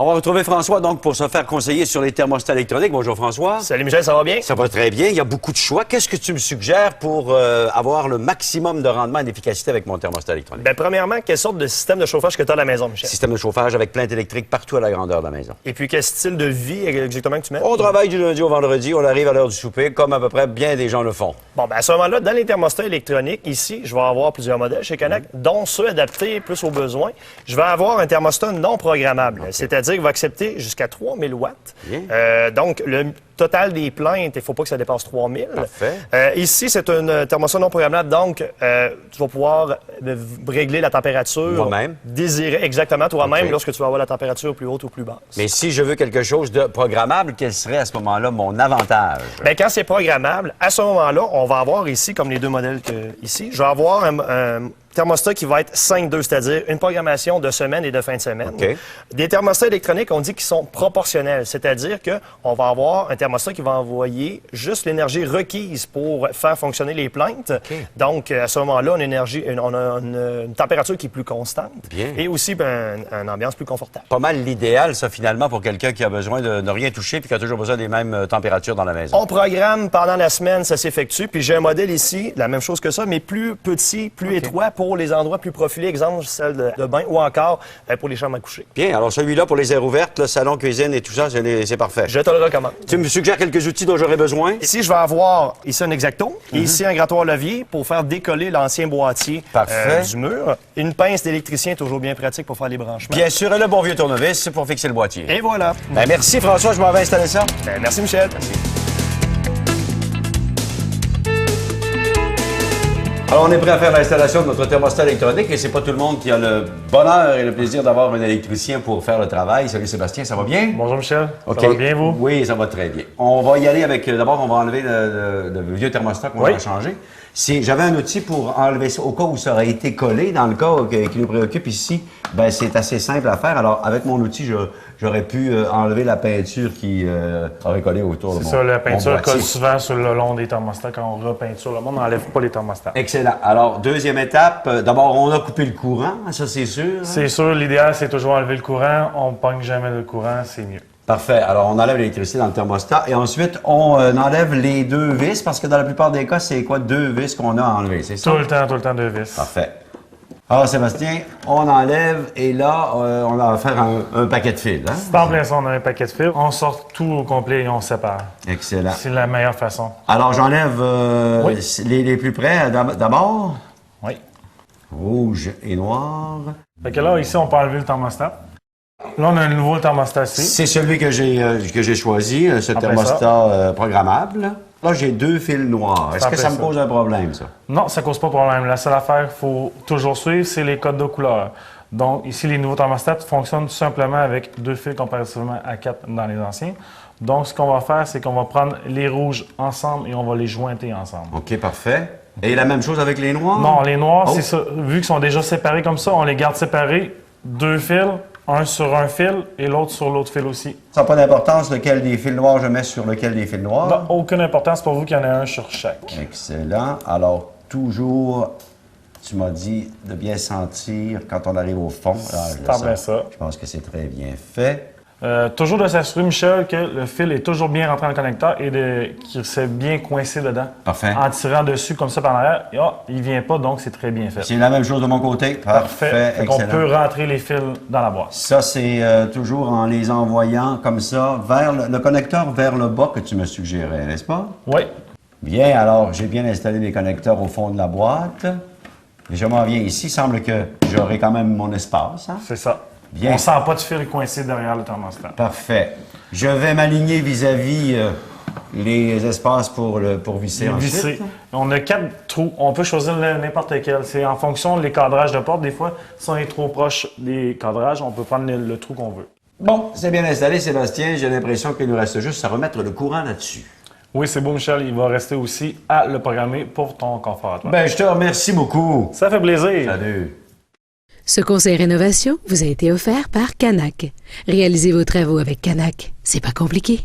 On va retrouver François, donc, pour se faire conseiller sur les thermostats électroniques. Bonjour, François. Salut, Michel, ça va bien? Ça va très bien. Il y a beaucoup de choix. Qu'est-ce que tu me suggères pour avoir le maximum de rendement et d'efficacité avec mon thermostat électronique? Bien, premièrement, quelle sorte de système de chauffage que tu as à la maison, Michel? Système de chauffage avec plainte électrique partout à la grandeur de la maison. Et puis, quel style de vie exactement que tu mets? On travaille du lundi au vendredi. On arrive à l'heure du souper, comme à peu près bien des gens le font. Bon, bien, à ce moment-là, dans les thermostats électroniques, ici, je vais avoir plusieurs modèles chez Canac, dont ceux adaptés plus aux besoins. Je vais avoir un thermostat non programmable, c'est-à-dire qu'il va accepter jusqu'à 3000 watts. Donc, le total des plaintes, il ne faut pas que ça dépasse 3000. Parfait. Ici, c'est un thermostat non programmable, donc tu vas pouvoir régler la température. Moi-même. Désirer exactement toi-même lorsque tu vas avoir la température plus haute ou plus basse. Mais si je veux quelque chose de programmable, quel serait à ce moment-là mon avantage? Bien, quand c'est programmable, à ce moment-là, on va avoir ici, comme les deux modèles ici, je vais avoir un thermostat qui va être 5-2, c'est-à-dire une programmation de semaine et de fin de semaine. Des thermostats électroniques, on dit qu'ils sont proportionnels, c'est-à-dire qu'on va avoir un thermostat qui va envoyer juste l'énergie requise pour faire fonctionner les plaintes. Donc, à ce moment-là, on a une température qui est plus constante et aussi une ambiance plus confortable. Pas mal l'idéal, ça, finalement, pour quelqu'un qui a besoin de ne rien toucher puis qui a toujours besoin des mêmes températures dans la maison. On programme pendant la semaine, ça s'effectue. Puis j'ai un modèle ici, la même chose que ça, mais plus petit, plus étroit pour les endroits plus profilés, exemple celle de bain ou encore pour les chambres à coucher. Bien, alors celui-là pour les aires ouvertes, le salon, cuisine et tout ça, c'est parfait. Je te le recommande. Tu me suggères quelques outils dont j'aurais besoin? Ici, je vais avoir ici un Exacto et ici un grattoir levier pour faire décoller l'ancien boîtier du mur. Une pince d'électricien, toujours bien pratique pour faire les branchements. Bien sûr, et le bon vieux tournevis pour fixer le boîtier. Et voilà. Bien, merci François, je m'en vais installer ça. Bien, merci Michel. Alors, on est prêt à faire l'installation de notre thermostat électronique et c'est pas tout le monde qui a le bonheur et le plaisir d'avoir un électricien pour faire le travail. Salut Sébastien, ça va bien? Bonjour Michel, OK. Ça va bien vous? Oui, ça va très bien. On va y aller avec, d'abord, on va enlever le vieux thermostat qu'on va changer. Si j'avais un outil pour enlever ça, au cas où ça aurait été collé, dans le cas qui nous préoccupe ici, ben c'est assez simple à faire. Alors, avec mon outil, j'aurais pu enlever la peinture qui aurait collé autour de mon C'est ça, la peinture boîtier. colle souvent sur le long des thermostats quand on repeinture. Le monde n'enlève pas les thermostats. Excellent. Alors, deuxième étape, d'abord, on a coupé le courant, ça c'est sûr. Hein? C'est sûr, l'idéal, c'est toujours enlever le courant. On ne pogne jamais le courant, c'est mieux. Parfait. Alors, on enlève l'électricité dans le thermostat et ensuite, on enlève les deux vis parce que dans la plupart des cas, c'est quoi deux vis qu'on a à enlever, c'est ça? Tout le temps, deux vis. Parfait. Alors, Sébastien, on enlève et là, on va faire un paquet de fils. Hein? C'est en plein ça, on a un paquet de fils. On sort tout au complet et on sépare. Excellent. C'est la meilleure façon. Alors, j'enlève les plus près d'abord. Oui. Rouge et noir. Fait que là, ici, on peut enlever le thermostat. Là, on a un nouveau thermostat ici. C'est celui que j'ai choisi, ce thermostat programmable. Là, j'ai deux fils noirs. Est-ce que ça me pose un problème, ça? Non, ça ne cause pas de problème. La seule affaire qu'il faut toujours suivre, c'est les codes de couleur. Donc, ici, les nouveaux thermostats fonctionnent tout simplement avec deux fils comparativement à 4 dans les anciens. Donc, ce qu'on va faire, c'est qu'on va prendre les rouges ensemble et on va les jointer ensemble. OK, parfait. Et la même chose avec les noirs? Non, les noirs, c'est ça. Vu qu'ils sont déjà séparés comme ça, on les garde séparés. Deux fils, un sur un fil et l'autre sur l'autre fil aussi. Ça n'a pas d'importance lequel des fils noirs je mets sur lequel des fils noirs? Non, aucune importance pour vous qu'il y en ait un sur chaque. Excellent. Alors, toujours, tu m'as dit de bien sentir quand on arrive au fond. C'est ça. Je pense que c'est très bien fait. Toujours de s'assurer, Michel, que le fil est toujours bien rentré dans le connecteur et qu'il s'est bien coincé dedans. Parfait. En tirant dessus comme ça par l'arrière, il ne vient pas, donc c'est très bien fait. C'est la même chose de mon côté. Parfait. On peut rentrer les fils dans la boîte. Ça, c'est toujours en les envoyant comme ça vers le connecteur vers le bas que tu me suggérais, n'est-ce pas? Oui. Bien, alors, j'ai bien installé les connecteurs au fond de la boîte. Et je m'en viens ici. Il semble que j'aurai quand même mon espace. Hein? C'est ça. Bien. On ne sent pas de fil coincé derrière le thermostat. Parfait. Je vais m'aligner vis-à-vis les espaces pour visser ensuite. On a 4 trous. On peut choisir n'importe lequel. C'est en fonction des cadrages de porte. Des fois, si on est trop proche des cadrages, on peut prendre le trou qu'on veut. Bon, c'est bien installé, Sébastien. J'ai l'impression qu'il nous reste juste à remettre le courant là-dessus. Oui, c'est beau, Michel. Il va rester aussi à le programmer pour ton confort à toi. Ben, je te remercie beaucoup. Ça fait plaisir. Salut. Ce conseil rénovation vous a été offert par Canac. Réalisez vos travaux avec Canac. C'est pas compliqué.